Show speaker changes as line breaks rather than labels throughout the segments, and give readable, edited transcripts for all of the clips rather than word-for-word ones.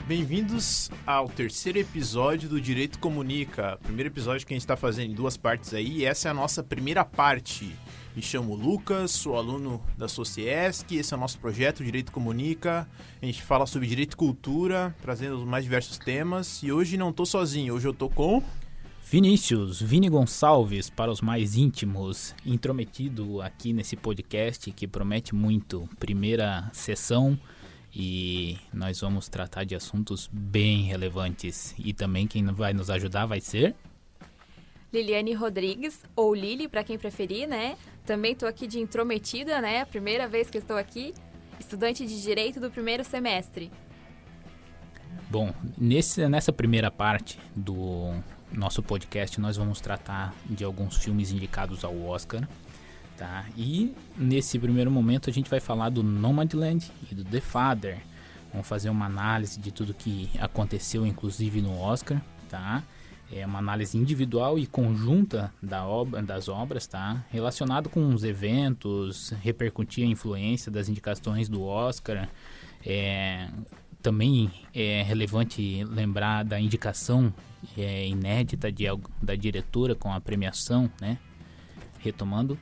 Bem-vindos ao terceiro episódio do Direito Comunica. Primeiro episódio que a gente está fazendo em duas partes aí, e essa é a nossa primeira parte. Me chamo Lucas, sou aluno da Sociesc, esse é o nosso projeto Direito Comunica. A gente fala sobre direito e cultura, trazendo os mais diversos temas. E hoje não estou sozinho, hoje eu estou com...
Vini Gonçalves, para os mais íntimos, intrometido aqui nesse podcast que promete muito. Primeira sessão e nós vamos tratar de assuntos bem relevantes. E também quem vai nos ajudar vai ser...
Liliane Rodrigues, ou Lili, para quem preferir, né? Também estou aqui de intrometida, né? Primeira vez que estou aqui, estudante de Direito do primeiro semestre.
Bom, nessa primeira parte do nosso podcast, nós vamos tratar de alguns filmes indicados ao Oscar, tá? E nesse primeiro momento a gente vai falar do Nomadland e do The Father. Vamos fazer uma análise de tudo que aconteceu, inclusive no Oscar, tá? É uma análise individual e conjunta das obras, tá? Relacionado com os eventos, repercutir a influência das indicações do Oscar. Também é relevante lembrar da indicação inédita da diretora com a premiação, né? Retomando.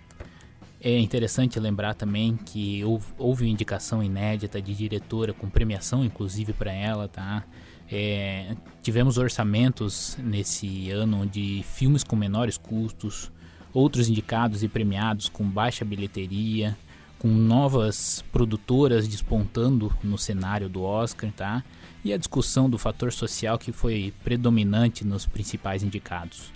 É interessante lembrar também que houve uma indicação inédita de diretora com premiação, inclusive para ela, tá? Tivemos orçamentos nesse ano de filmes com menores custos, outros indicados e premiados com baixa bilheteria, com novas produtoras despontando no cenário do Oscar, tá? E a discussão do fator social que foi predominante nos principais indicados.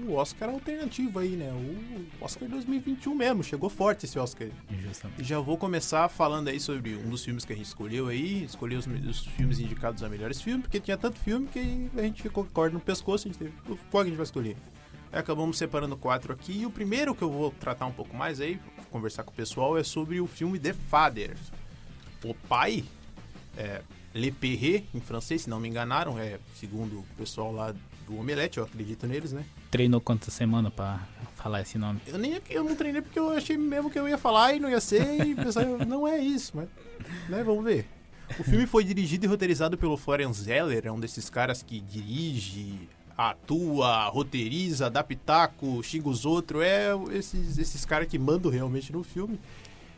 O Oscar alternativo aí, né? O Oscar 2021 mesmo, chegou forte esse Oscar.
Justamente.
E já vou começar falando aí sobre um dos filmes que a gente escolheu aí, escolheu os filmes indicados a melhores filmes, porque tinha tanto filme que a gente ficou com corda no pescoço, a gente teve, qual que a gente vai escolher? Aí acabamos separando 4 aqui, e o primeiro que eu vou tratar um pouco mais aí, conversar com o pessoal, é sobre o filme The Father. O pai, Le Perret, em francês, se não me enganaram, segundo o pessoal lá do Omelete, eu acredito neles, né?
Treinou quantas semanas pra falar esse nome?
Eu não treinei porque eu achei mesmo que eu ia falar e não ia ser, e pensar, não é isso, mas, né, vamos ver. O filme foi dirigido e roteirizado pelo Florian Zeller, é um desses caras que dirige, atua, roteiriza, dá pitaco, xinga os outros, esses caras que mandam realmente no filme.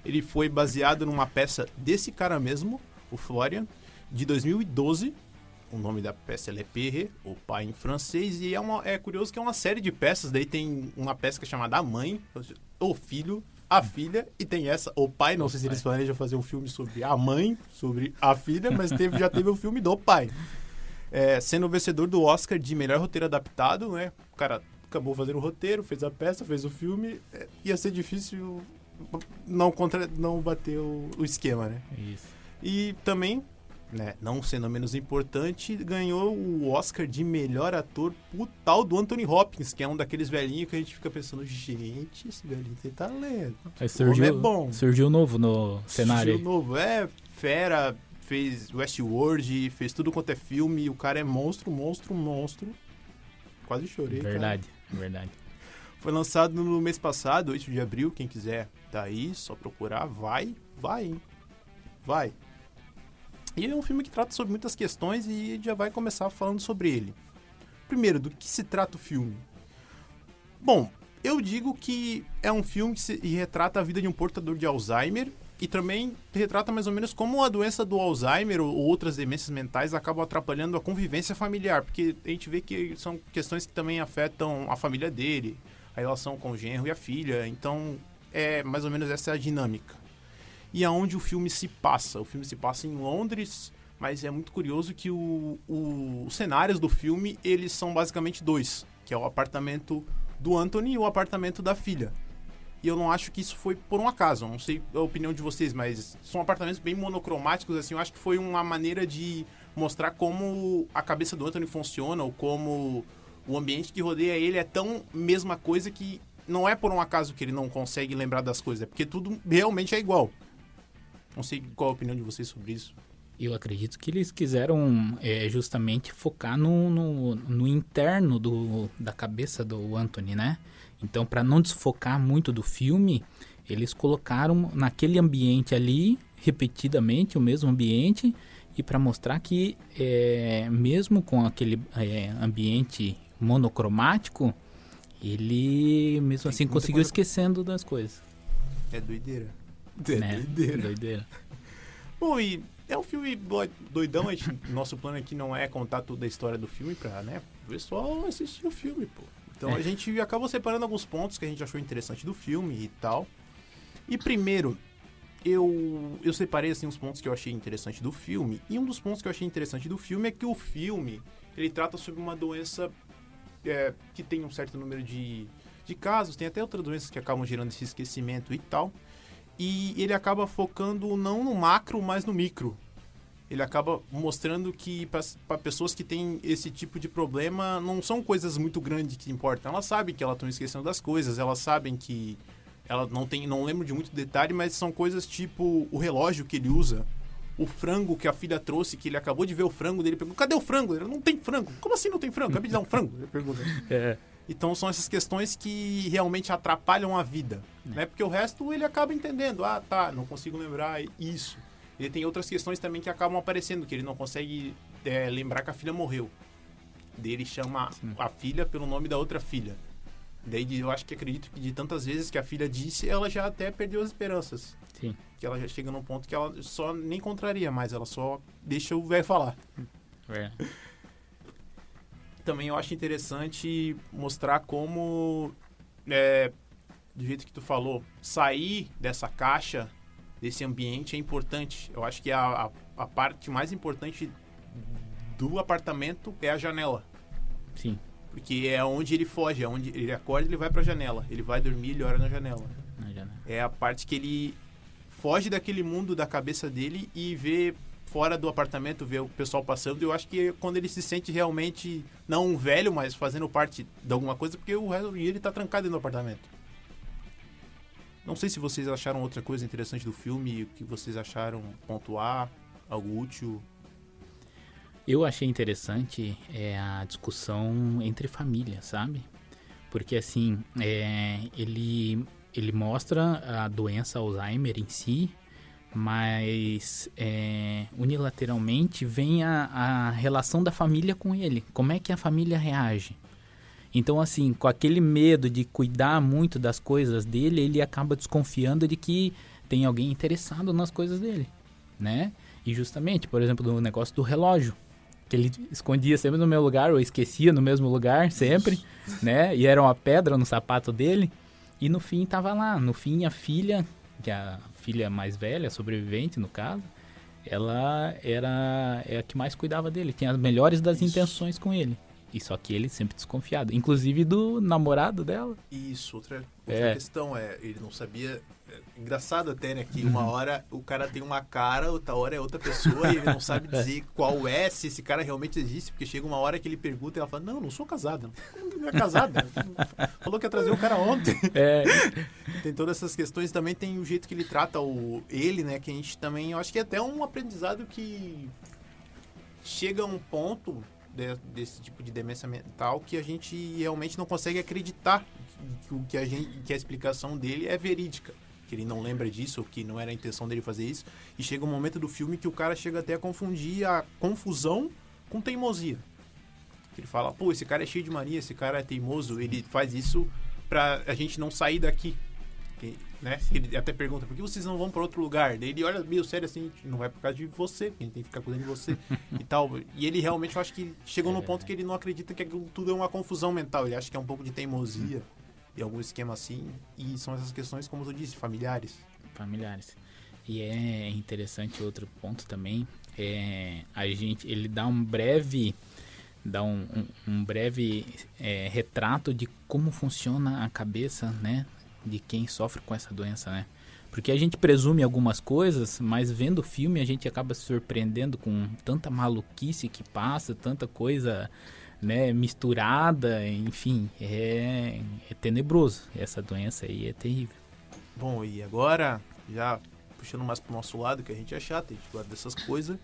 Ele foi baseado numa peça desse cara mesmo, o Florian, de 2012. O nome da peça é Le Perret, o pai em francês, e é curioso que é uma série de peças. Daí tem uma peça que é chamada A Mãe, o Filho, a Filha, e tem essa, o pai. Não sei se eles planejam fazer um filme sobre a mãe, sobre a filha, mas já teve o filme do pai. Sendo o vencedor do Oscar de melhor roteiro adaptado, né? O cara acabou fazendo o roteiro, fez a peça, fez o filme. Ia ser difícil não bater o esquema, né?
Isso.
E também, né, não sendo menos importante, ganhou o Oscar de melhor ator o tal do Anthony Hopkins, que é um daqueles velhinhos que a gente fica pensando, gente, esse velhinho tem talento.
Surgiu,
é bom.
Surgiu novo no cenário.
Surgiu novo, fera, fez Westworld, fez tudo quanto é filme, o cara é monstro. Quase chorei,
Verdade,
cara.
verdade.
Foi lançado no mês passado, 8 de abril, quem quiser tá aí, só procurar, vai, hein? Vai. E é um filme que trata sobre muitas questões e já vai começar falando sobre ele. Primeiro, do que se trata o filme? Bom, eu digo que é um filme que retrata a vida de um portador de Alzheimer e também retrata mais ou menos como a doença do Alzheimer ou outras demências mentais acabam atrapalhando a convivência familiar, porque a gente vê que são questões que também afetam a família dele, a relação com o genro e a filha, então é mais ou menos essa a dinâmica. E aonde o filme se passa? O filme se passa em Londres, mas é muito curioso que os cenários do filme, eles são basicamente dois, que é o apartamento do Anthony e o apartamento da filha. E eu não acho que isso foi por um acaso, não sei a opinião de vocês, mas são apartamentos bem monocromáticos, assim, eu acho que foi uma maneira de mostrar como a cabeça do Anthony funciona, ou como o ambiente que rodeia ele é tão mesma coisa que não é por um acaso que ele não consegue lembrar das coisas, é porque tudo realmente é igual. Não sei qual a opinião de vocês sobre isso.
Eu acredito que eles quiseram justamente focar no interno da cabeça do Anthony, né? Então, para não desfocar muito do filme, eles colocaram naquele ambiente ali, repetidamente, o mesmo ambiente, e para mostrar que mesmo com aquele ambiente monocromático, ele mesmo assim conseguiu esquecendo das coisas.
É doideira.
Doideira.
Bom, e é um filme doidão. Nosso plano aqui não é contar toda a história do filme pra, né, o pessoal assistir o filme, pô. Então a gente acabou separando alguns pontos que a gente achou interessante do filme e tal. E primeiro, eu separei assim os pontos que eu achei interessante do filme. E um dos pontos que eu achei interessante do filme é que o filme, ele trata sobre uma doença que tem um certo número de casos. Tem até outras doenças que acabam gerando esse esquecimento e tal. E ele acaba focando não no macro, mas no micro. Ele acaba mostrando que para pessoas que têm esse tipo de problema, não são coisas muito grandes que importam. Elas sabem que elas estão esquecendo das coisas, elas sabem que ela não lembro de muito detalhe, mas são coisas tipo o relógio que ele usa, o frango que a filha trouxe, que ele acabou de ver o frango dele, perguntou, cadê o frango? Ele, não tem frango. Como assim não tem frango? Acabei de dar um frango. Ele pergunta. Então são essas questões que realmente atrapalham a vida, né? Porque o resto ele acaba entendendo. Ah, tá, não consigo lembrar isso. Ele tem outras questões também que acabam aparecendo, que ele não consegue lembrar que a filha morreu. Daí ele chama a filha pelo nome da outra filha. Daí eu acredito que de tantas vezes que a filha disse, ela já até perdeu as esperanças.
Sim.
Que ela já chega num ponto que ela só nem contraria mais, ela só deixa o velho falar. Também eu acho interessante mostrar como, do jeito que tu falou, sair dessa caixa, desse ambiente é importante. Eu acho que a parte mais importante do apartamento é a janela.
Sim.
Porque é onde ele foge, é onde ele acorda, ele vai pra janela. Ele vai dormir, ele olha na janela. É a parte que ele foge daquele mundo da cabeça dele e vê fora do apartamento, vê o pessoal passando. E eu acho que é quando ele se sente realmente, não um velho, mas fazendo parte de alguma coisa, porque o resto do dia ele tá trancado dentro do apartamento. Não sei se vocês acharam outra coisa interessante do filme, o que vocês acharam pontuar, algo útil.
Eu achei interessante a discussão entre família, sabe? Porque assim, ele mostra a doença Alzheimer em si, mas unilateralmente vem a relação da família com ele. Como é que a família reage? Então, assim, com aquele medo de cuidar muito das coisas dele, ele acaba desconfiando de que tem alguém interessado nas coisas dele, né? E justamente, por exemplo, do negócio do relógio, que ele escondia sempre no meu lugar, ou esquecia no mesmo lugar, sempre, né? E era uma pedra no sapato dele. E no fim tava lá. No fim, a filha, que é a filha mais velha, sobrevivente no caso, ela era a que mais cuidava dele. Tinha as melhores das intenções com ele. E só que ele sempre desconfiado. Inclusive do namorado dela.
Isso, outra questão ele não sabia. Engraçado até, né? Que uma hora o cara tem uma cara, outra hora é outra pessoa e ele não sabe dizer qual se esse cara realmente existe. Porque chega uma hora que ele pergunta e ela fala, não sou casada. Não é casada. Falou que ia trazer o cara ontem. Tem todas essas questões. Também tem o jeito que ele trata ele, né? Que a gente também, eu acho que é até um aprendizado que chega a um ponto desse tipo de demência mental que a gente realmente não consegue acreditar que a explicação dele é verídica, que ele não lembra disso, ou que não era a intenção dele fazer isso, e chega um momento do filme que o cara chega até a confundir a confusão com teimosia. Ele fala, pô, esse cara é cheio de mania, esse cara é teimoso, ele faz isso pra a gente não sair daqui, né? Ele até pergunta, por que vocês não vão para outro lugar? Daí ele olha meio sério assim, não vai por causa de você, porque a gente tem que ficar cuidando de você e tal. E ele realmente, eu acho que chegou no ponto que ele não acredita que aquilo tudo é uma confusão mental. Ele acha que é um pouco de teimosia e algum esquema assim. E são essas questões, como tu disse, familiares.
E é interessante outro ponto também, ele dá um breve retrato de como funciona a cabeça, né, de quem sofre com essa doença, né? Porque a gente presume algumas coisas, mas vendo o filme a gente acaba se surpreendendo com tanta maluquice que passa, tanta coisa, né, misturada, enfim, é tenebroso. Essa doença aí é terrível.
Bom, e agora, já puxando mais pro nosso lado, que a gente é chato, a gente gosta dessas coisas,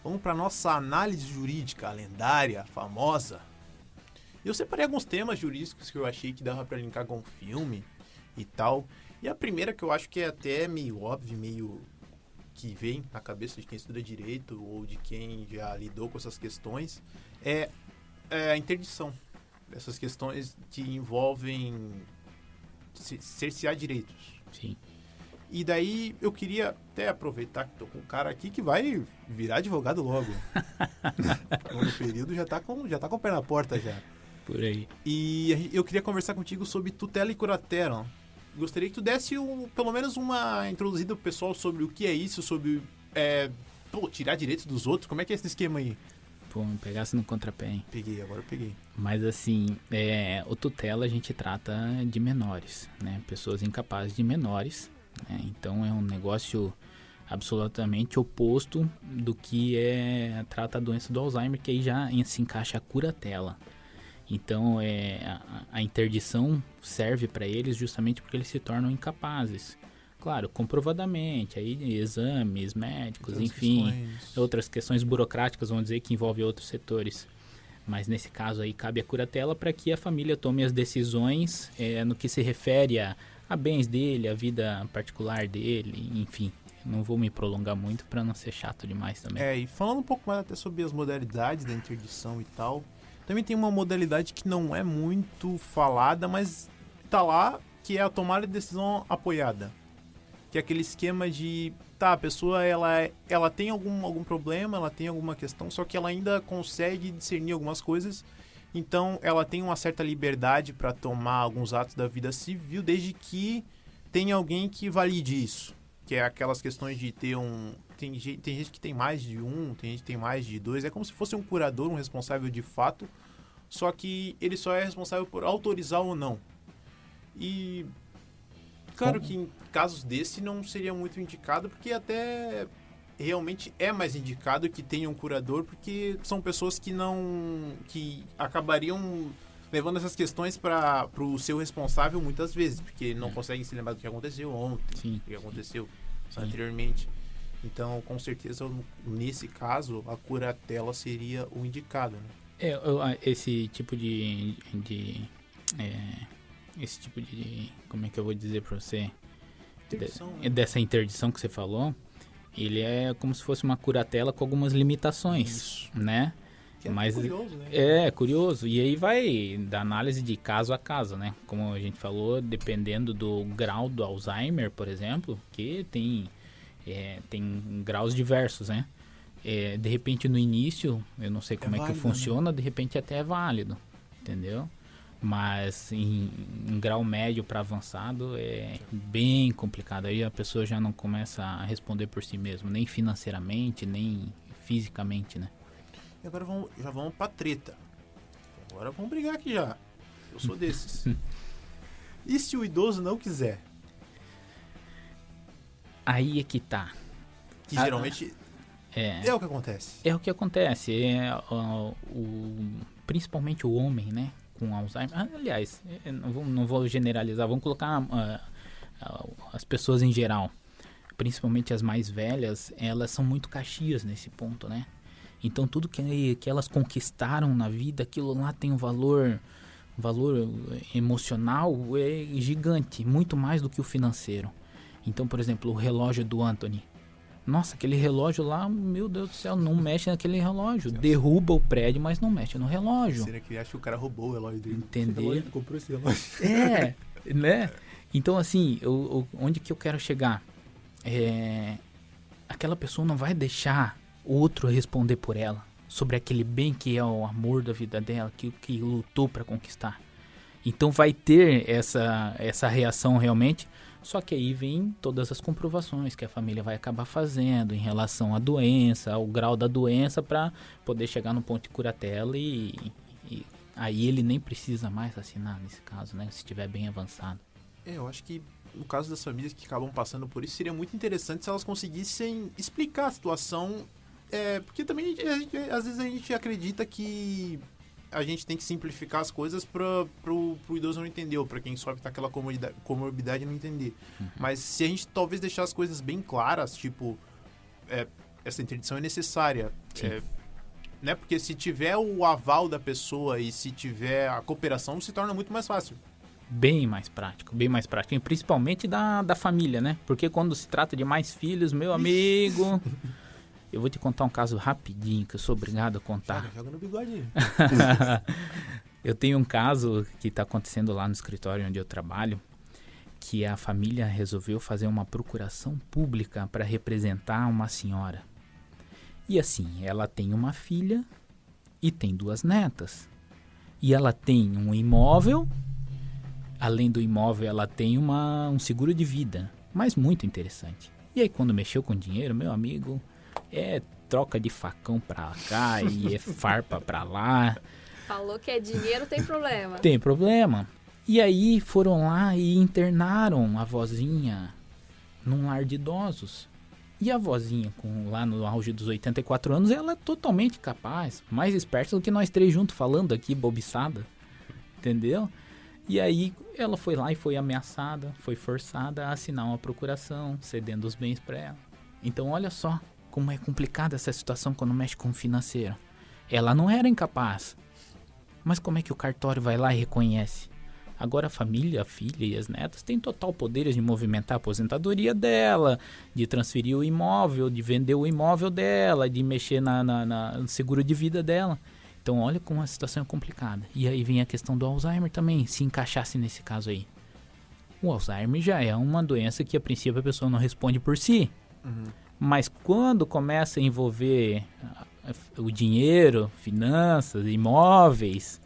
vamos pra nossa análise jurídica, a lendária, a famosa. Eu separei alguns temas jurídicos que eu achei que dava pra linkar com o filme e tal. E a primeira que eu acho que é até meio óbvio, meio que vem na cabeça de quem estuda direito ou de quem já lidou com essas questões é a interdição. Essas questões que envolvem cercear direitos.
Sim.
E daí eu queria até aproveitar que tô com um cara aqui que vai virar advogado logo. No período já tá com o pé na porta já.
Por aí.
E eu queria conversar contigo sobre tutela e curatela. Gostaria que tu desse pelo menos uma introduzida pro pessoal sobre o que é isso, sobre tirar direitos dos outros. Como é que é esse esquema aí?
Pô, me pegasse no contrapé, hein?
Agora eu peguei.
Mas assim, o tutela a gente trata de menores, né? Pessoas incapazes de menores, né? Então é um negócio absolutamente oposto do que trata a doença do Alzheimer, que aí já se encaixa a curatela. Então a interdição serve para eles justamente porque eles se tornam incapazes. Claro, comprovadamente, aí exames médicos,
Outras
enfim,
questões.
outras questões burocráticas, vamos dizer, que envolvem outros setores. Mas nesse caso aí cabe a curatela para que a família tome as decisões no que se refere a bens dele, a vida particular dele, enfim. Não vou me prolongar muito para não ser chato demais também.
E falando um pouco mais até sobre as modalidades da interdição e tal, também tem uma modalidade que não é muito falada, mas tá lá, que é a tomada de decisão apoiada. Que é aquele esquema de, a pessoa ela tem algum problema, ela tem alguma questão, só que ela ainda consegue discernir algumas coisas, então ela tem uma certa liberdade para tomar alguns atos da vida civil, desde que tenha alguém que valide isso. Que é aquelas questões de ter tem gente que tem mais de um, tem gente que tem mais de dois, é como se fosse um curador, um responsável de fato, só que ele só é responsável por autorizar ou não. E claro que em casos desse não seria muito indicado, porque até realmente é mais indicado que tenha um curador, porque são pessoas que acabariam levando essas questões para o seu responsável muitas vezes, porque não conseguem se lembrar do que aconteceu ontem,
Sim.
do que aconteceu anteriormente. Então, com certeza, nesse caso, a curatela seria o indicado, né?
Esse tipo de como é que eu vou dizer pra você?
Interdição, né?
Dessa interdição que você falou, ele é como se fosse uma curatela com algumas limitações,
Isso.
né?
Que é
Mas
curioso, né?
é curioso, e aí vai da análise de caso a caso, né? Como a gente falou, dependendo do grau do Alzheimer, por exemplo, que tem graus diversos, né? De repente no início, eu não sei como é que
válido,
funciona, de repente até é válido, entendeu? Mas em grau médio para avançado é bem complicado. Aí a pessoa já não começa a responder por si mesma, nem financeiramente, nem fisicamente, né?
E agora já vamos pra treta. Agora vamos brigar aqui já. Eu sou desses. E se o idoso não quiser?
Aí é que tá.
Que geralmente é o que acontece.
É o que acontece. Principalmente o homem, né? Com Alzheimer. Aliás, não vou generalizar. Vamos colocar as pessoas em geral. Principalmente as mais velhas, elas são muito caxias nesse ponto, né? Então tudo que elas conquistaram na vida, aquilo lá tem um valor emocional gigante, muito mais do que o financeiro. Então, por exemplo, o relógio do Anthony. Nossa, aquele relógio lá, meu Deus do céu, não mexe naquele relógio. Derruba o prédio, mas não mexe no relógio.
Será que ele acha que o cara roubou o relógio dele?
Entender.
Ele comprou esse relógio.
Né? Então, assim, onde que eu quero chegar? Aquela pessoa não vai deixar o outro responder por ela, sobre aquele bem que é o amor da vida dela, que lutou para conquistar. Então vai ter essa reação realmente, só que aí vem todas as comprovações que a família vai acabar fazendo em relação à doença, ao grau da doença, para poder chegar no ponto de curatela e aí ele nem precisa mais assinar nesse caso, né, se estiver bem avançado.
Eu acho que no caso das famílias que acabam passando por isso, seria muito interessante se elas conseguissem explicar a situação. Porque também às vezes a gente acredita que a gente tem que simplificar as coisas pro idoso não entender, ou pra quem sofre daquela comorbidade não entender. Mas se a gente talvez deixar as coisas bem claras, tipo, essa interdição é necessária. Né? Porque se tiver o aval da pessoa e se tiver a cooperação, se torna muito mais fácil.
Bem mais prático, e principalmente da família, né? Porque quando se trata de mais filhos, meu amigo, eu vou te contar um caso rapidinho que eu sou obrigado a contar.
Joga no bigode.
Eu tenho um caso que está acontecendo lá no escritório onde eu trabalho, que a família resolveu fazer uma procuração pública para representar uma senhora. E assim, ela tem uma filha e tem 2 netas. E ela tem um imóvel. Além do imóvel, ela tem um seguro de vida, mas muito interessante. E aí, quando mexeu com dinheiro, meu amigo, é troca de facão pra cá e é farpa pra lá.
Falou que é dinheiro, tem problema.
Tem problema. E aí, foram lá e internaram a vozinha num lar de idosos. E a vozinha, lá no auge dos 84 anos, ela é totalmente capaz, mais esperta do que nós 3 juntos falando aqui, bobiçada. Entendeu? E aí ela foi lá e foi ameaçada, foi forçada a assinar uma procuração, cedendo os bens para ela. Então olha só como é complicada essa situação quando mexe com o financeiro. Ela não era incapaz, mas como é que o cartório vai lá e reconhece? Agora a família, a filha e as netas têm total poderes de movimentar a aposentadoria dela, de transferir o imóvel, de vender o imóvel dela, de mexer no seguro de vida dela. Então olha como a situação é complicada. E aí vem a questão do Alzheimer também, se encaixasse nesse caso aí. O Alzheimer já é uma doença que a princípio a pessoa não responde por si.
Uhum.
Mas quando começa a envolver o dinheiro, finanças, imóveis,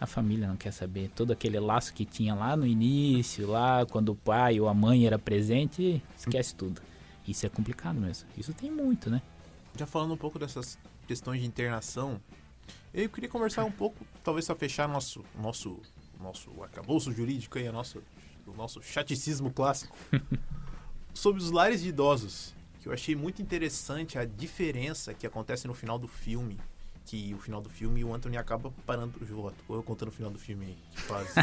a família não quer saber. Todo aquele laço que tinha lá no início, lá quando o pai ou a mãe era presente, esquece tudo. Isso é complicado mesmo. Isso tem muito, né?
Já falando um pouco dessas questões de internação, eu queria conversar um pouco, talvez para fechar nosso arcabouço jurídico aí, o nosso chaticismo clássico, sobre os lares de idosos, que eu achei muito interessante a diferença que acontece no final do filme, que o final do filme o Anthony acaba parando, eu contando o final do filme aí, que fase.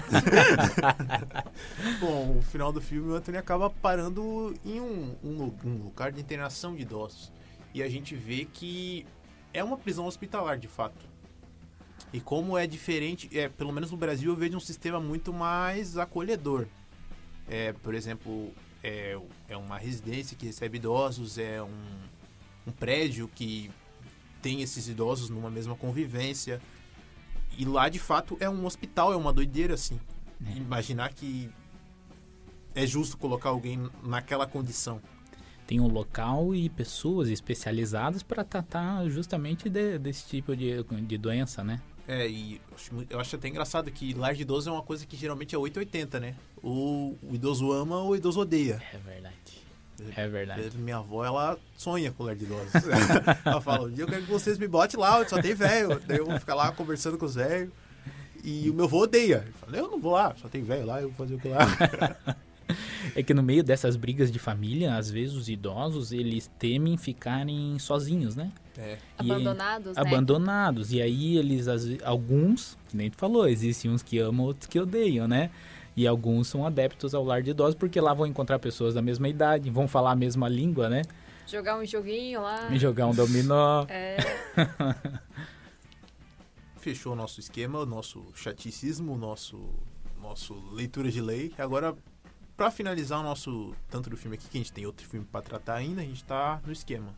Bom, o final do filme o Anthony acaba parando em um lugar de internação de idosos, e a gente vê que é uma prisão hospitalar de fato. E como é diferente, pelo menos no Brasil eu vejo um sistema muito mais acolhedor. Por exemplo, é uma residência que recebe idosos, é um prédio que tem esses idosos numa mesma convivência. E lá, de fato, é um hospital, é uma doideira, assim. Imaginar que é justo colocar alguém naquela condição.
Tem um local e pessoas especializadas para tratar justamente desse tipo de doença, né?
E eu acho até engraçado que lar de idoso é uma coisa que geralmente é 880, né? Ou o idoso ama ou o idoso odeia.
É verdade.
Minha avó, ela sonha com lar de idosos. Ela fala, um dia eu quero que vocês me botem lá, só tem velho. Daí eu vou ficar lá conversando com os velhos. E o meu avô odeia. Ele fala, eu não vou lá, só tem velho lá, eu vou fazer o que lá.
É que no meio dessas brigas de família, às vezes os idosos, eles temem ficarem sozinhos, né?
Abandonados, né?
Abandonados. E aí eles, alguns, que nem tu falou, existem uns que amam, outros que odeiam, né? E alguns são adeptos ao lar de idosos, porque lá vão encontrar pessoas da mesma idade, vão falar a mesma língua, né?
Jogar um joguinho lá.
Jogar um dominó.
Fechou o nosso esquema, o nosso chaticismo, o nosso leitura de lei. Agora, para finalizar o nosso tanto do filme aqui, que a gente tem outro filme para tratar ainda, a gente tá no esquema.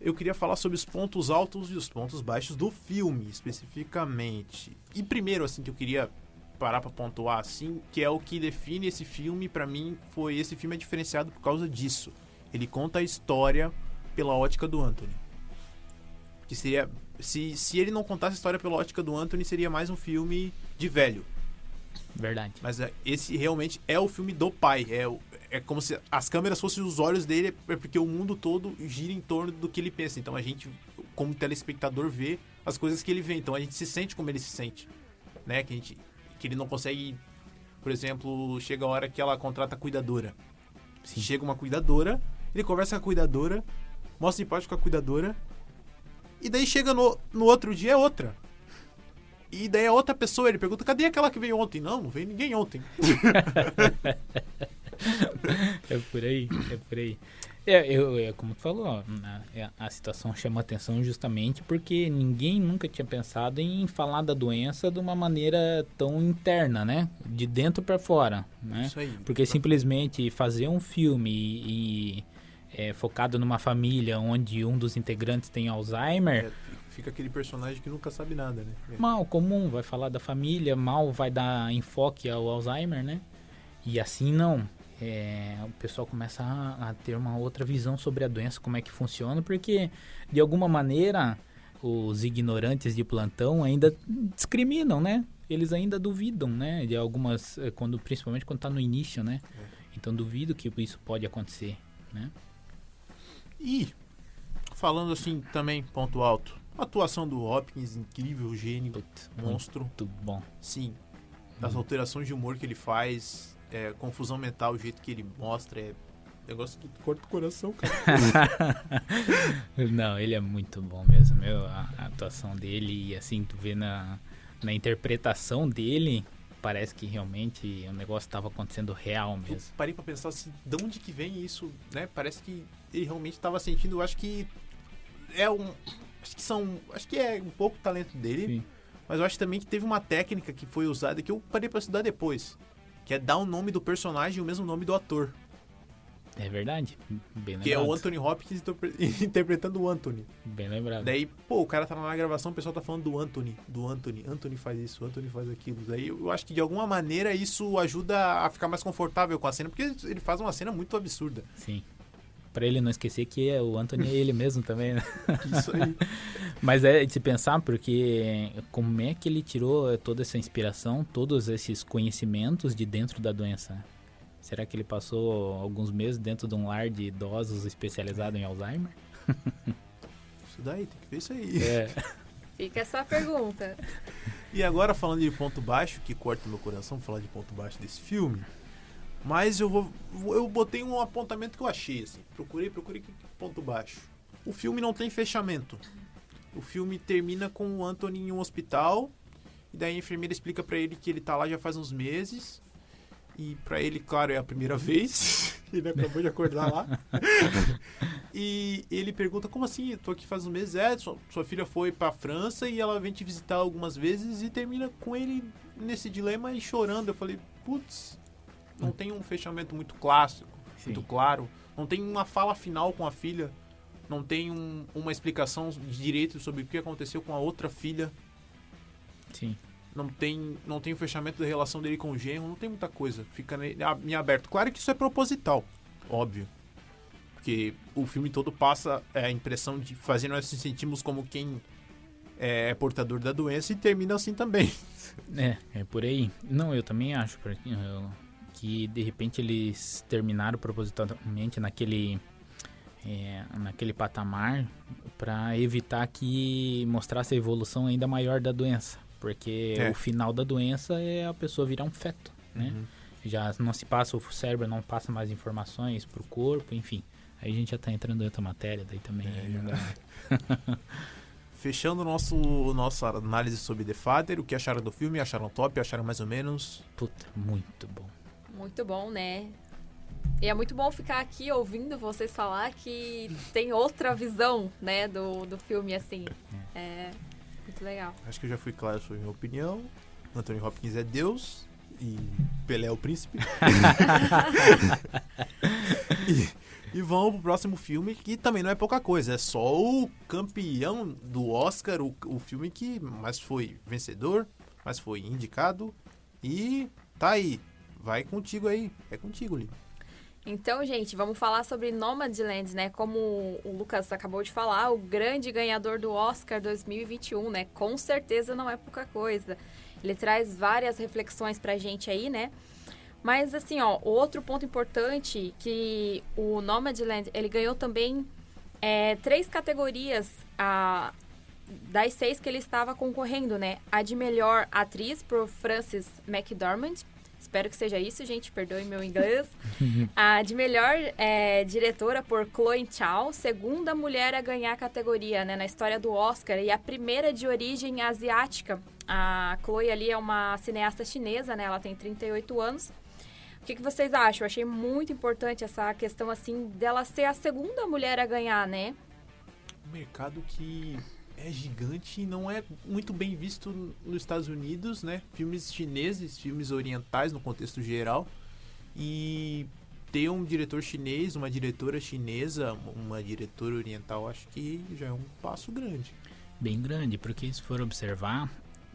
Eu queria falar sobre os pontos altos e os pontos baixos do filme, especificamente. E primeiro, assim, que eu queria parar para pontuar, assim, que é o que define esse filme, para mim, esse filme é diferenciado por causa disso. Ele conta a história pela ótica do Anthony. Que seria... Se ele não contasse a história pela ótica do Anthony, seria mais um filme de velho.
Verdade.
Mas esse realmente é o filme do pai. É como se as câmeras fossem os olhos dele, porque o mundo todo gira em torno do que ele pensa. Então a gente, como telespectador, vê as coisas que ele vê. Então a gente se sente como ele se sente. Né? Que ele não consegue... Por exemplo, chega a hora que ela contrata a cuidadora. Se chega uma cuidadora, ele conversa com a cuidadora, mostra simpático com a cuidadora, e daí chega no outro dia é outra. E daí é outra pessoa, ele pergunta, cadê aquela que veio ontem? Não veio ninguém ontem.
É por aí. Como tu falou, a situação chama atenção justamente porque ninguém nunca tinha pensado em falar da doença de uma maneira tão interna, né? De dentro para fora, né?
Isso aí.
Porque simplesmente fazer um filme focado numa família onde um dos integrantes tem Alzheimer,
Fica aquele personagem que nunca sabe nada, né?
mal comum, vai falar da família, mal vai dar enfoque ao Alzheimer, né? E assim não. O pessoal começa a ter uma outra visão sobre a doença, como é que funciona, porque de alguma maneira os ignorantes de plantão ainda discriminam, né? Eles ainda duvidam, né? De algumas, principalmente quando está no início, né? Então duvido que isso pode acontecer, né?
E, falando assim também, ponto alto, a atuação do Hopkins, incrível, gênio, monstro.
Muito bom.
Sim, as alterações de humor que ele faz, confusão mental, o jeito que ele mostra, negócio que corta o coração, cara.
Não, ele é muito bom mesmo, a atuação dele, e assim, tu vê na interpretação dele, parece que realmente o negócio estava acontecendo real mesmo.
Eu parei pra pensar assim, de onde que vem isso, né? Parece que ele realmente estava sentindo, acho que acho que é um pouco o talento dele,
Sim.
mas eu acho também que teve uma técnica que foi usada que eu parei pra estudar depois, que é dar o nome do personagem e o mesmo nome do ator.
É verdade, bem lembrado.
Que é o Anthony Hopkins interpretando o Anthony.
Bem lembrado.
Daí, o cara tá na gravação, o pessoal tá falando do Anthony. Anthony faz isso, Anthony faz aquilo. Daí eu acho que de alguma maneira isso ajuda a ficar mais confortável com a cena, porque ele faz uma cena muito absurda.
Sim. Pra ele não esquecer que o Anthony é ele mesmo também, né?
Isso aí.
Mas é de se pensar, porque como é que ele tirou toda essa inspiração, todos esses conhecimentos de dentro da doença? Será que ele passou alguns meses dentro de um lar de idosos especializado em Alzheimer?
Isso daí, tem que ver isso aí.
Fica essa pergunta.
E agora falando de ponto baixo, que corta meu coração falar de ponto baixo desse filme, mas eu botei um apontamento que eu achei, assim. Procurei que ponto baixo. O filme não tem fechamento. O filme termina com o Anthony em um hospital, e daí a enfermeira explica pra ele que ele tá lá já faz uns meses, e pra ele, claro, é a primeira vez. Ele acabou de acordar lá. E ele pergunta, como assim? Eu tô aqui faz uns meses. Sua filha foi pra França e ela vem te visitar algumas vezes, e termina com ele nesse dilema e chorando. Eu falei, putz, não tem um fechamento muito clássico, muito claro. Não tem uma fala final com a filha. Não tem uma explicação de direito sobre o que aconteceu com a outra filha.
Sim.
Não tem o fechamento da relação dele com o genro. Não tem muita coisa. Fica em aberto. Claro que isso é proposital. Óbvio. Porque o filme todo passa a impressão de fazer nós nos sentimos como quem é portador da doença, e termina assim também.
É por aí. Não, eu também acho que de repente eles terminaram propositalmente naquele patamar para evitar que mostrasse a evolução ainda maior da doença. Porque o final da doença é a pessoa virar um feto, né?
Uhum.
Já não se passa, o cérebro não passa mais informações pro corpo, enfim. Aí a gente já tá entrando em outra matéria, daí também.
Fechando nossa análise sobre The Father, o que acharam do filme? Acharam top? Acharam mais ou menos?
Puta, muito bom.
Muito bom, né? E é muito bom ficar aqui ouvindo vocês falar que tem outra visão, né, do filme, assim. É muito legal.
Acho que eu já fui claro sobre a minha opinião. Anthony Hopkins é Deus e Pelé é o príncipe. E vamos pro próximo filme, que também não é pouca coisa. É só o campeão do Oscar, o filme que mais foi vencedor, mais foi indicado. E tá aí. Vai contigo aí. É contigo, Lili.
Então, gente, vamos falar sobre Nomadland, né? Como o Lucas acabou de falar, o grande ganhador do Oscar 2021, né? Com certeza não é pouca coisa. Ele traz várias reflexões pra gente aí, né? Mas, assim, outro ponto importante, que o Nomadland, ele ganhou também 3 categorias das 6 que ele estava concorrendo, né? A de melhor atriz, por Frances McDormand. Espero que seja isso, gente. Perdoe meu inglês. A de melhor diretora por Chloe Zhao, segunda mulher a ganhar a categoria, né, na história do Oscar, e a primeira de origem asiática. A Chloe ali é uma cineasta chinesa, né? Ela tem 38 anos. O que vocês acham? Eu achei muito importante essa questão, assim, dela ser a segunda mulher a ganhar, né?
Um mercado que é gigante e não é muito bem visto nos Estados Unidos, né? Filmes chineses, filmes orientais no contexto geral. E ter um diretor chinês, uma diretora chinesa, uma diretora oriental, acho que já é um passo grande.
Bem grande, porque se for observar,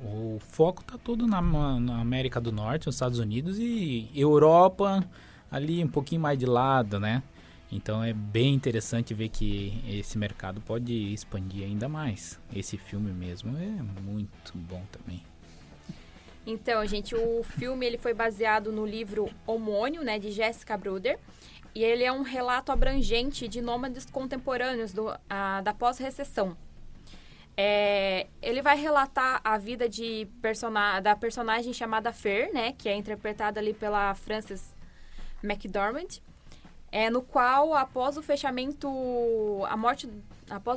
o foco tá todo na América do Norte, nos Estados Unidos e Europa ali um pouquinho mais de lado, né? Então é bem interessante ver que esse mercado pode expandir ainda mais. Esse filme mesmo é muito bom também.
Então, gente, o filme ele foi baseado no livro homônimo, né, de Jessica Bruder. E ele é um relato abrangente de nômades contemporâneos da pós-recessão. Ele vai relatar a vida da personagem chamada Fer, né, que é interpretada ali pela Frances McDormand, no qual, após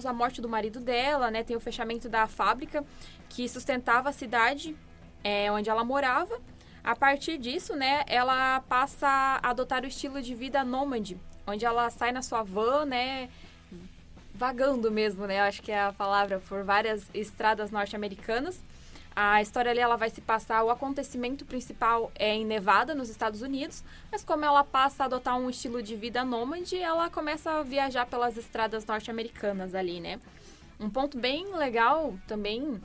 a morte do marido dela, né, tem o fechamento da fábrica que sustentava a cidade onde ela morava. A partir disso, né, ela passa a adotar o estilo de vida nômade, onde ela sai na sua van, né, vagando mesmo, né, acho que é a palavra, por várias estradas norte-americanas. A história ali, ela vai se passar, o acontecimento principal é em Nevada, nos Estados Unidos, mas como ela passa a adotar um estilo de vida nômade, ela começa a viajar pelas estradas norte-americanas ali, né. Um ponto bem legal também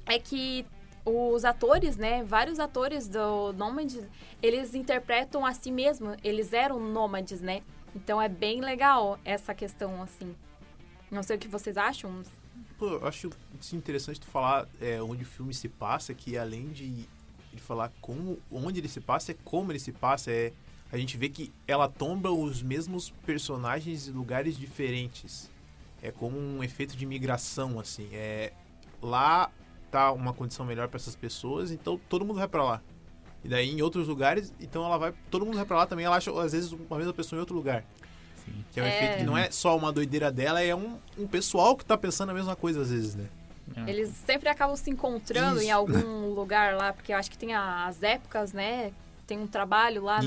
é que os atores, né, vários atores do Nômades, eles interpretam a si mesmos, eles eram nômades, né? Então é bem legal essa questão, assim. Não sei o que vocês acham.
Pô, eu acho interessante tu falar onde o filme se passa, que além de falar onde ele se passa, é como ele se passa. A gente vê que ela tomba os mesmos personagens em lugares diferentes. É como um efeito de migração, assim. Lá tá uma condição melhor para essas pessoas, então todo mundo vai para lá. E daí em outros lugares, então todo mundo vai para lá também, ela acha às vezes uma mesma pessoa em outro lugar. Sim. Que é um efeito que não é só uma doideira dela, é um pessoal que tá pensando a mesma coisa às vezes, né?
Eles sempre acabam se encontrando em algum lugar lá, porque eu acho que tem as épocas, né? Tem um trabalho lá,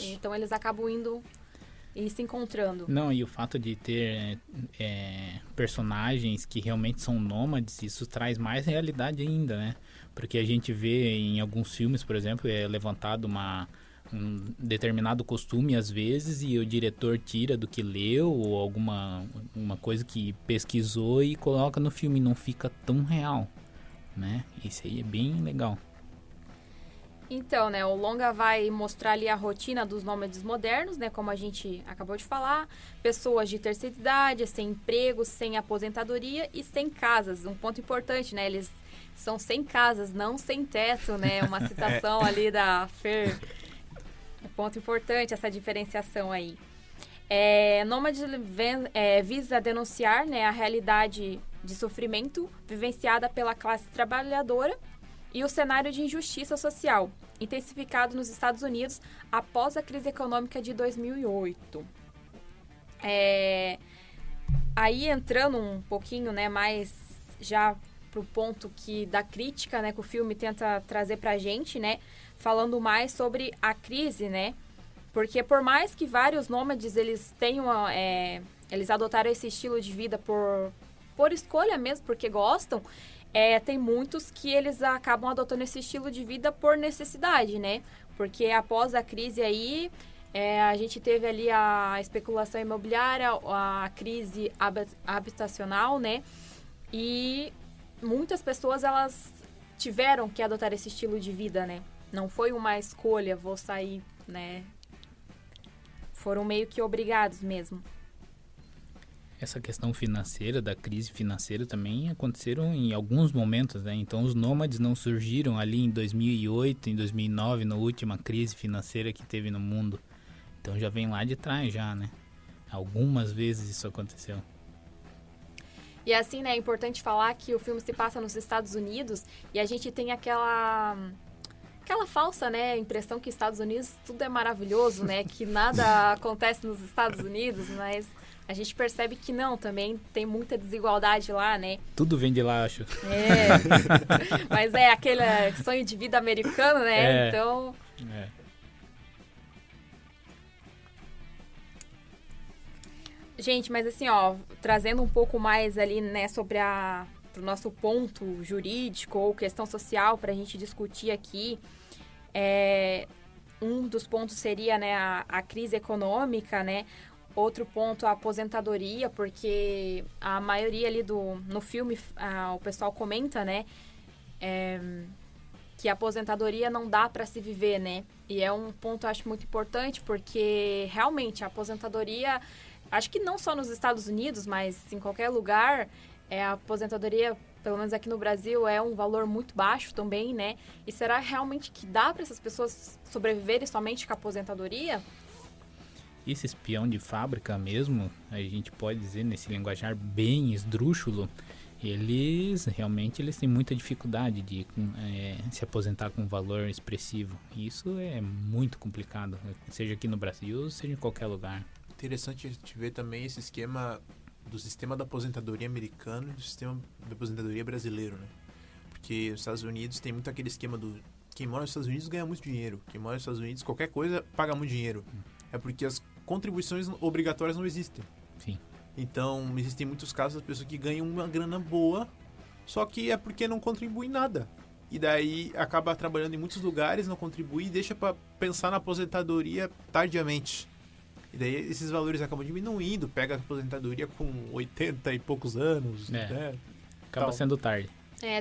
então eles acabam indo e se encontrando.
Não, e o fato de ter personagens que realmente são nômades, isso traz mais realidade ainda, né? Porque a gente vê em alguns filmes, por exemplo, é levantado um determinado costume às vezes e o diretor tira do que leu ou alguma coisa que pesquisou e coloca no filme, não fica tão real, né? Isso aí é bem legal.
Então, né, o longa vai mostrar ali a rotina dos nômades modernos, né, como a gente acabou de falar, pessoas de terceira idade, sem emprego, sem aposentadoria e sem casas. Um ponto importante, né, eles são sem casas, não sem teto, né, uma citação ali da Fer. Um ponto importante essa diferenciação aí. Nômade visa denunciar, né, a realidade de sofrimento vivenciada pela classe trabalhadora e o cenário de injustiça social, intensificado nos Estados Unidos após a crise econômica de 2008. Aí entrando um pouquinho, né, mais já pro ponto da crítica, né, que o filme tenta trazer pra gente, né, falando mais sobre a crise, né, porque por mais que vários nômades eles tenham, eles adotaram esse estilo de vida por escolha mesmo, porque gostam, tem muitos que eles acabam adotando esse estilo de vida por necessidade, né? Porque após a crise aí, a gente teve ali a especulação imobiliária, a crise habitacional, né? E muitas pessoas, elas tiveram que adotar esse estilo de vida, né? Não foi uma escolha, vou sair, né? Foram meio que obrigados mesmo.
Essa questão financeira, da crise financeira também aconteceram em alguns momentos, né? Então os nômades não surgiram ali em 2008, em 2009, na última crise financeira que teve no mundo. Então já vem lá de trás já, né? Algumas vezes isso aconteceu.
E assim, né, é importante falar que o filme se passa nos Estados Unidos e a gente tem aquela falsa, né, impressão que Estados Unidos tudo é maravilhoso, né? Que nada acontece nos Estados Unidos, mas a gente percebe que não, também tem muita desigualdade lá, né?
Tudo vem de lá, acho.
Mas é aquele sonho de vida americano, né? Então... Gente, mas assim, ó, trazendo um pouco mais ali, né, sobre pro nosso ponto jurídico ou questão social pra gente discutir aqui, um dos pontos seria, né, a crise econômica, né? Outro ponto, a aposentadoria, porque a maioria ali no filme, o pessoal comenta, né, que a aposentadoria não dá para se viver, né? E é um ponto, eu acho, muito importante, porque realmente a aposentadoria, acho que não só nos Estados Unidos, mas em qualquer lugar, a aposentadoria, pelo menos aqui no Brasil, é um valor muito baixo também, né? E será realmente que dá para essas pessoas sobreviverem somente com a aposentadoria?
Esse espião de fábrica mesmo, a gente pode dizer nesse linguajar bem esdrúxulo, eles têm muita dificuldade de se aposentar com um valor expressivo. E isso é muito complicado, seja aqui no Brasil, seja em qualquer lugar.
Interessante a gente ver também esse esquema do sistema da aposentadoria americano e do sistema da aposentadoria brasileiro, né? Porque nos Estados Unidos tem muito aquele esquema do quem mora nos Estados Unidos ganha muito dinheiro, quem mora nos Estados Unidos qualquer coisa paga muito dinheiro. É porque as contribuições obrigatórias não existem.
Sim.
Então, existem muitos casos das pessoas que ganham uma grana boa, só que é porque não contribuem nada. E daí acaba trabalhando em muitos lugares, não contribui e deixa para pensar na aposentadoria tardiamente. E daí esses valores acabam diminuindo, pega a aposentadoria com 80 e poucos anos. Né?
Acaba sendo tarde.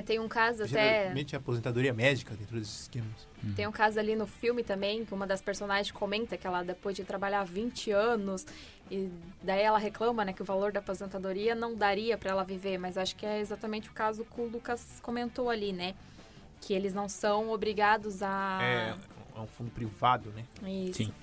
Tem um caso
Geralmente a aposentadoria médica dentro desses esquemas.
Tem um caso ali no filme também, que uma das personagens comenta que ela, depois de trabalhar 20 anos, e daí ela reclama, né, que o valor da aposentadoria não daria para ela viver, mas acho que é exatamente o caso que o Lucas comentou ali, né? Que eles não são obrigados a...
É um fundo privado, né?
Isso.
Sim.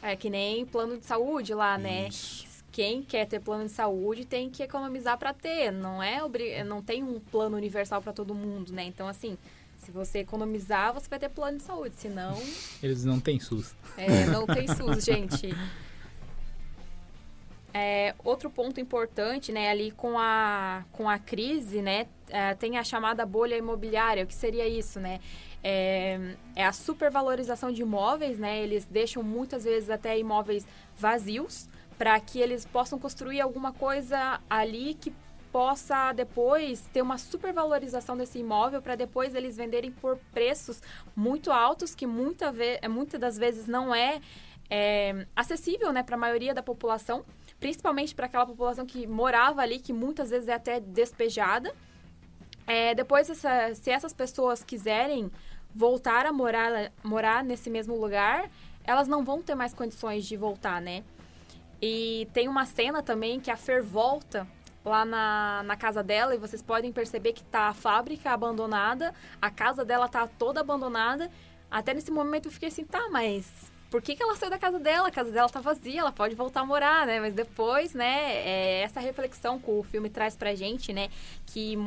É que nem plano de saúde lá,
Isso.
né? Quem quer ter plano de saúde tem que economizar para ter, não tem um plano universal para todo mundo, né? Então, assim, se você economizar, você vai ter plano de saúde, senão...
Eles não têm SUS.
Não tem SUS, gente. Outro ponto importante, né, ali com a crise, né, tem a chamada bolha imobiliária. O que seria isso, né? É a supervalorização de imóveis, né? Eles deixam muitas vezes até imóveis vazios para que eles possam construir alguma coisa ali que possa depois ter uma supervalorização desse imóvel para depois eles venderem por preços muito altos, que muitas das vezes não é acessível, né, para a maioria da população, principalmente para aquela população que morava ali, que muitas vezes é até despejada. Depois, se essas pessoas quiserem voltar a morar nesse mesmo lugar, elas não vão ter mais condições de voltar, né? E tem uma cena também que a Fer volta lá na casa dela e vocês podem perceber que tá a fábrica abandonada, a casa dela tá toda abandonada. Até nesse momento eu fiquei assim, tá, mas por que ela saiu da casa dela? A casa dela tá vazia, ela pode voltar a morar, né? Mas depois, né, essa reflexão que o filme traz pra gente, né, que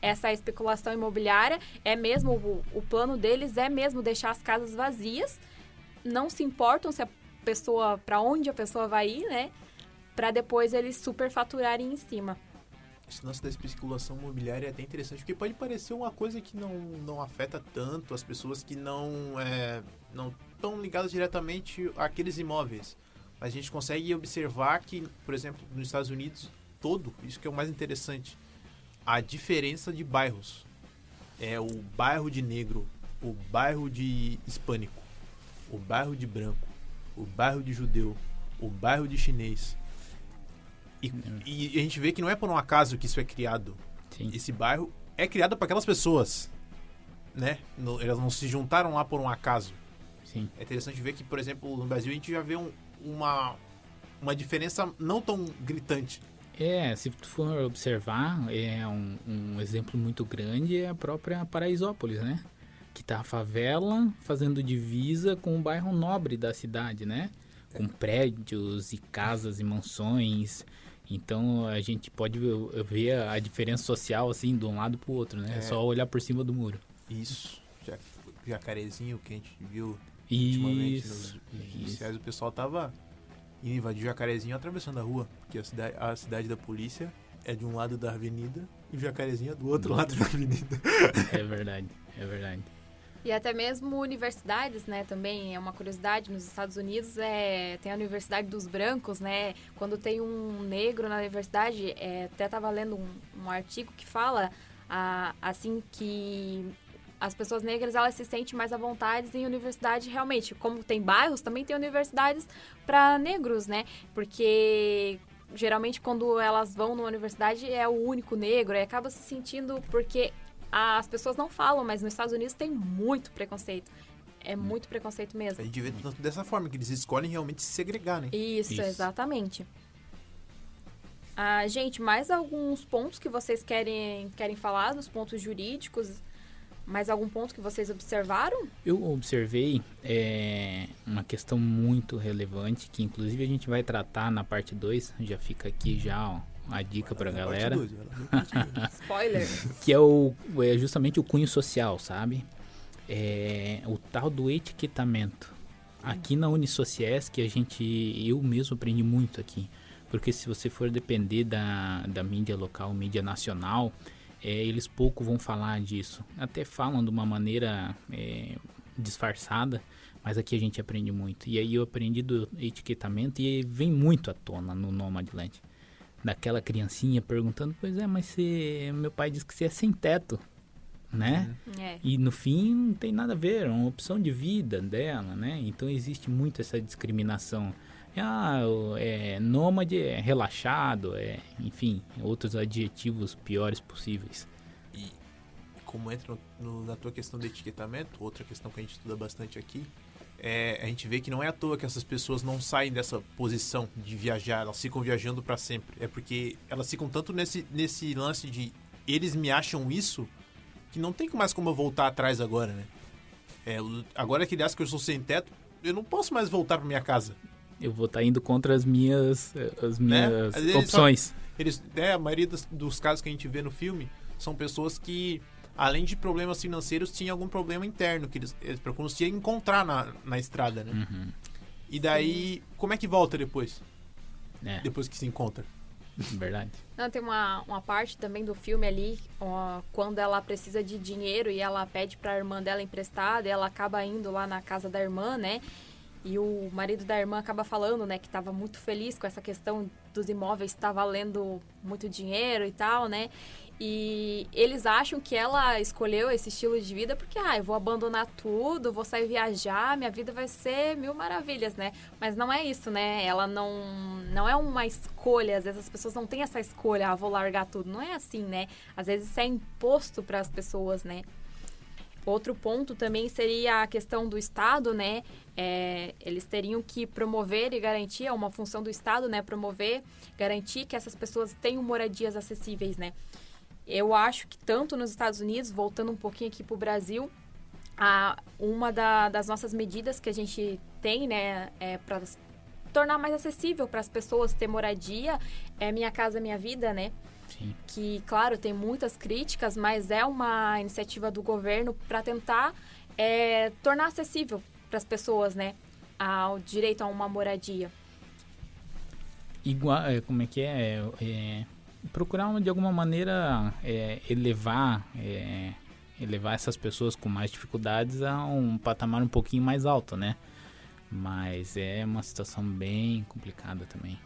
essa especulação imobiliária é mesmo, o plano deles é mesmo deixar as casas vazias, não se importam se a pessoa, para onde a pessoa vai ir, né? Para depois eles superfaturarem em cima.
Esse lance da especulação imobiliária é até interessante, porque pode parecer uma coisa que não afeta tanto as pessoas que não estão ligadas diretamente àqueles imóveis. Mas a gente consegue observar que, por exemplo, nos Estados Unidos, isso que é o mais interessante, a diferença de bairros. O bairro de negro, o bairro de hispânico, o bairro de branco, o bairro de judeu, o bairro de chinês. E a gente vê que não é por um acaso que isso é criado.
Sim.
Esse bairro é criado para aquelas pessoas, né? Elas não se juntaram lá por um acaso.
Sim.
É interessante ver que, por exemplo, no Brasil a gente já vê uma diferença não tão gritante.
Se tu for observar, um exemplo muito grande é a própria Paraisópolis, né? Que tá a favela fazendo divisa com o bairro nobre da cidade, né? Com prédios e casas e mansões. Então a gente pode ver a diferença social assim de um lado pro outro, né? É só olhar por cima do muro.
Isso. Jacarezinho que a gente viu ultimamente nos noticiários, o pessoal tava indo invadir Jacarezinho atravessando a rua, porque a cidade da polícia é de um lado da avenida e o Jacarezinho é do outro lado da avenida.
É verdade, é verdade.
E até mesmo universidades, né, também é uma curiosidade, nos Estados Unidos tem a Universidade dos Brancos, né, quando tem um negro na universidade, até estava lendo um artigo que fala, assim, que as pessoas negras, elas se sentem mais à vontade em universidade, realmente, como tem bairros, também tem universidades para negros, né, porque geralmente quando elas vão numa universidade é o único negro, e acaba se sentindo, porque as pessoas não falam, mas nos Estados Unidos tem muito preconceito. É muito preconceito mesmo.
A gente vê dessa forma, que eles escolhem realmente se segregar, né?
Isso. Exatamente. Gente, mais alguns pontos que vocês querem falar, dos pontos jurídicos? Mais algum ponto que vocês observaram?
Eu observei uma questão muito relevante, que inclusive a gente vai tratar na parte 2, já fica aqui já, ó, a dica pra galera.
Spoiler.
Que é justamente o cunho social, sabe? O tal do etiquetamento. Aqui na Unisociesc, eu mesmo aprendi muito aqui. Porque se você for depender da mídia local, mídia nacional, eles pouco vão falar disso. Até falam de uma maneira disfarçada, mas aqui a gente aprende muito. E aí eu aprendi do etiquetamento e vem muito à tona no Nomadland. Daquela criancinha perguntando, pois mas meu pai disse que você é sem teto, né? E no fim não tem nada a ver, é uma opção de vida dela, né? Então existe muito essa discriminação. Nômade, relaxado, enfim, outros adjetivos piores possíveis.
E como entra na tua questão do etiquetamento, outra questão que a gente estuda bastante aqui, a gente vê que não é à toa que essas pessoas não saem dessa posição de viajar, elas ficam viajando para sempre. É porque elas ficam tanto nesse lance de eles me acham isso, que não tem mais como eu voltar atrás agora, né? Agora que aliás que eu sou sem teto, eu não posso mais voltar para minha casa.
Eu vou estar indo contra as minhas opções.
A maioria dos casos que a gente vê no filme são pessoas que, além de problemas financeiros, tinham algum problema interno que eles procuram se encontrar na estrada, né?
Uhum.
E daí, como é que volta depois? Depois que se encontra.
Verdade.
Não, tem uma parte também do filme ali, quando ela precisa de dinheiro e ela pede pra irmã dela emprestada, e ela acaba indo lá na casa da irmã, né? E o marido da irmã acaba falando, né, que estava muito feliz com essa questão dos imóveis, está valendo muito dinheiro e tal, né? E eles acham que ela escolheu esse estilo de vida porque, eu vou abandonar tudo, vou sair viajar, minha vida vai ser mil maravilhas, né? Mas não é isso, né? Ela não é uma escolha, às vezes as pessoas não têm essa escolha, vou largar tudo. Não é assim, né? Às vezes isso é imposto para as pessoas, né? Outro ponto também seria a questão do Estado, né? Eles teriam que promover e garantir, é uma função do Estado, né? Promover, garantir que essas pessoas tenham moradias acessíveis, né? Eu acho que tanto nos Estados Unidos, voltando um pouquinho aqui para o Brasil, uma das nossas medidas que a gente tem, né? Para tornar mais acessível para as pessoas ter moradia, Minha Casa Minha Vida, né?
Sim.
Que, claro, tem muitas críticas, mas é uma iniciativa do governo para tentar tornar acessível para as pessoas, né, o direito a uma moradia.
Igual, como é que procurar de alguma maneira elevar essas pessoas com mais dificuldades a um patamar um pouquinho mais alto, né? Mas é uma situação bem complicada também.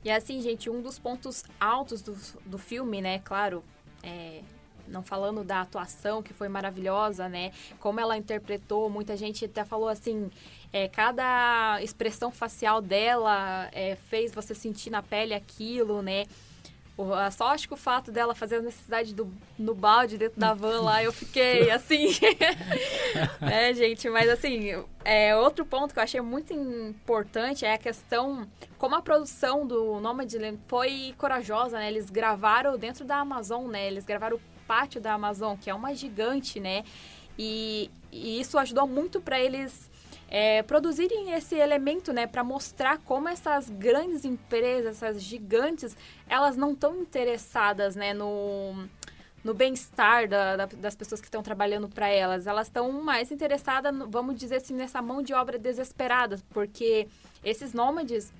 E assim, gente, um dos pontos altos do filme, né, claro, não falando da atuação, que foi maravilhosa, né, como ela interpretou, muita gente até falou assim, cada expressão facial dela fez você sentir na pele aquilo, né, só acho que o fato dela fazer a necessidade no balde dentro da van lá, eu fiquei assim, gente, mas assim, outro ponto que eu achei muito importante é a questão, como a produção do Nomadland foi corajosa, né, eles gravaram dentro da Amazon, né, eles gravaram o pátio da Amazon, que é uma gigante, né, e isso ajudou muito para eles produzirem esse elemento, né, para mostrar como essas grandes empresas, essas gigantes, elas não estão interessadas, né, no bem-estar das pessoas que estão trabalhando para elas. Elas estão mais interessadas, vamos dizer assim, nessa mão de obra desesperada, porque esses nômades,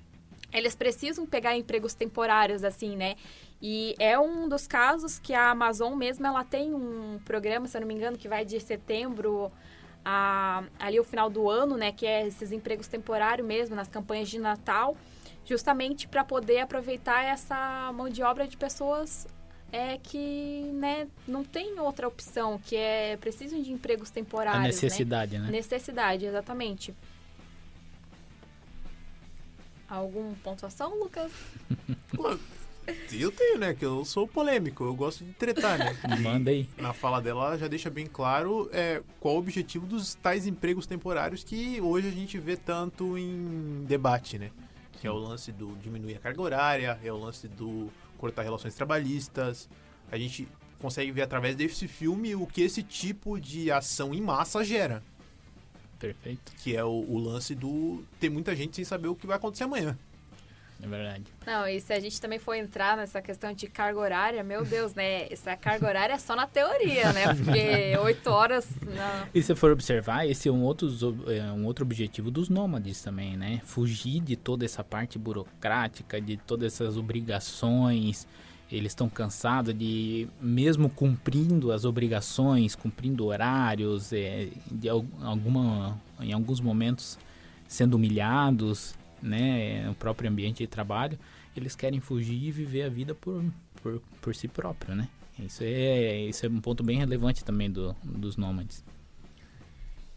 eles precisam pegar empregos temporários, assim, né? E é um dos casos que a Amazon mesmo, ela tem um programa, se eu não me engano, que vai de setembro ali o final do ano, né? Que é esses empregos temporários mesmo, nas campanhas de Natal, justamente para poder aproveitar essa mão de obra de pessoas que, né, não tem outra opção, que precisam de empregos temporários,
A necessidade, né?
Necessidade, exatamente. Alguma pontuação, Lucas?
Eu tenho, né? Que eu sou polêmico, eu gosto de tretar, né?
Manda aí.
Na fala dela, ela já deixa bem claro qual o objetivo dos tais empregos temporários que hoje a gente vê tanto em debate, né? Que é o lance do diminuir a carga horária, é o lance do cortar relações trabalhistas. A gente consegue ver através desse filme o que esse tipo de ação em massa gera.
Perfeito.
Que é o lance do ter muita gente sem saber o que vai acontecer amanhã.
É verdade.
Não, e se a gente também for entrar nessa questão de carga horária, meu Deus, né? Essa carga horária é só na teoria, né? Porque 8 horas... Não.
E se for observar, esse é um outro objetivo dos nômades também, né? Fugir de toda essa parte burocrática, de todas essas obrigações. Eles estão cansados de, mesmo cumprindo as obrigações, cumprindo horários, em alguns momentos sendo humilhados, né, no próprio ambiente de trabalho, eles querem fugir e viver a vida por si próprio, né? Isso é um ponto bem relevante também dos nômades.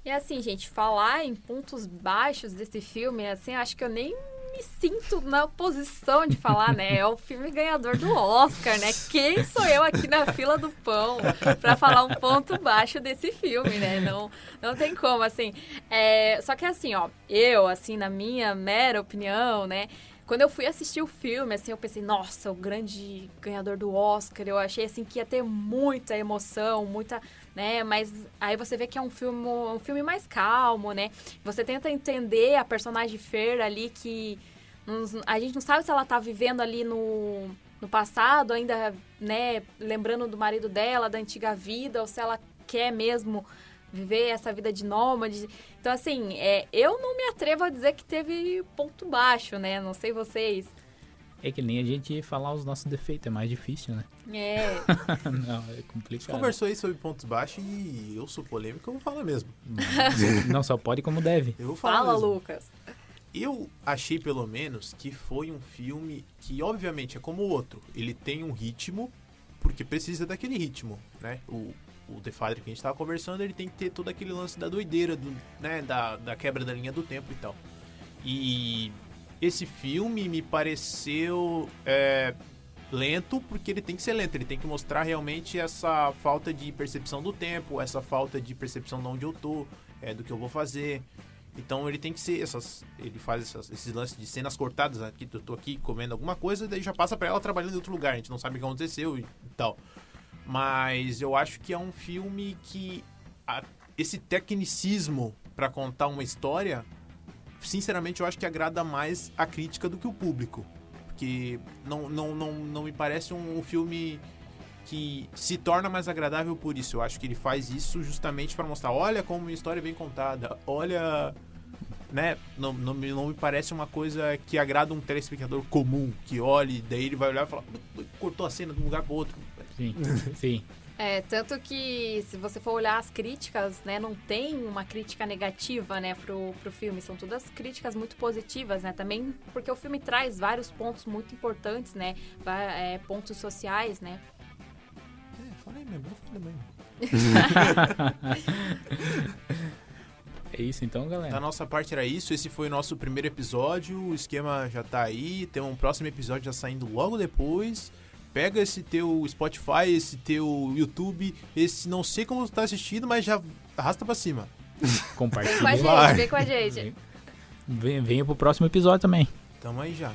E assim, gente, falar em pontos baixos desse filme, assim, acho que eu nem me sinto na posição de falar, né? É o filme ganhador do Oscar, né? Quem sou eu aqui na fila do pão pra falar um ponto baixo desse filme, né? Não tem como, assim. Só que assim, ó, eu, assim, na minha mera opinião, né? Quando eu fui assistir o filme, assim, eu pensei, nossa, o grande ganhador do Oscar. Eu achei, assim, que ia ter muita emoção, muita... né? Mas aí você vê que é um filme mais calmo, né? Você tenta entender a personagem Fer ali, que a gente não sabe se ela tá vivendo ali no passado, ainda, né? Lembrando do marido dela, da antiga vida, ou se ela quer mesmo viver essa vida de nômade. Então, assim, eu não me atrevo a dizer que teve ponto baixo, né? Não sei vocês.
É que nem a gente falar os nossos defeitos, é mais difícil, né? Não, é complicado.
A gente conversou aí sobre pontos baixos e eu sou polêmico, eu vou falar mesmo.
Não só pode como deve.
Eu vou falar
Fala,
mesmo.
Lucas.
Eu achei, pelo menos, que foi um filme que, obviamente, é como o outro. Ele tem um ritmo, porque precisa daquele ritmo, né? O The Father que a gente estava conversando, ele tem que ter todo aquele lance da doideira, né? da quebra da linha do tempo e tal. E esse filme me pareceu lento, porque ele tem que ser lento. Ele tem que mostrar realmente essa falta de percepção do tempo, essa falta de percepção de onde eu tô, do que eu vou fazer. Então ele tem que ser ele faz esses lances de cenas cortadas, aqui eu tô aqui comendo alguma coisa, daí já passa pra ela trabalhando em outro lugar, a gente não sabe o que aconteceu e tal. Mas eu acho que é um filme que esse tecnicismo pra contar uma história, sinceramente eu acho que agrada mais a crítica do que o público, porque não me parece um filme que se torna mais agradável por isso. Eu acho que ele faz isso justamente para mostrar, olha como uma história é bem contada, olha, né? Não me parece uma coisa que agrada um telespectador comum, que olhe, daí ele vai olhar e falar, cortou a cena de um lugar pro outro.
Sim, sim.
Tanto que, se você for olhar as críticas, né, não tem uma crítica negativa, né, pro filme. São todas críticas muito positivas, né, também porque o filme traz vários pontos muito importantes, né, pontos sociais, né.
Falei mesmo, falei mesmo.
É isso então, galera.
Da nossa parte era isso, esse foi o nosso primeiro episódio, o esquema já tá aí, tem um próximo episódio já saindo logo depois. Pega esse teu Spotify, esse teu YouTube, esse não sei como tu tá assistindo, mas já arrasta pra cima.
Compartilha.
Vem com a gente.
Venha pro próximo episódio também.
Tamo aí já.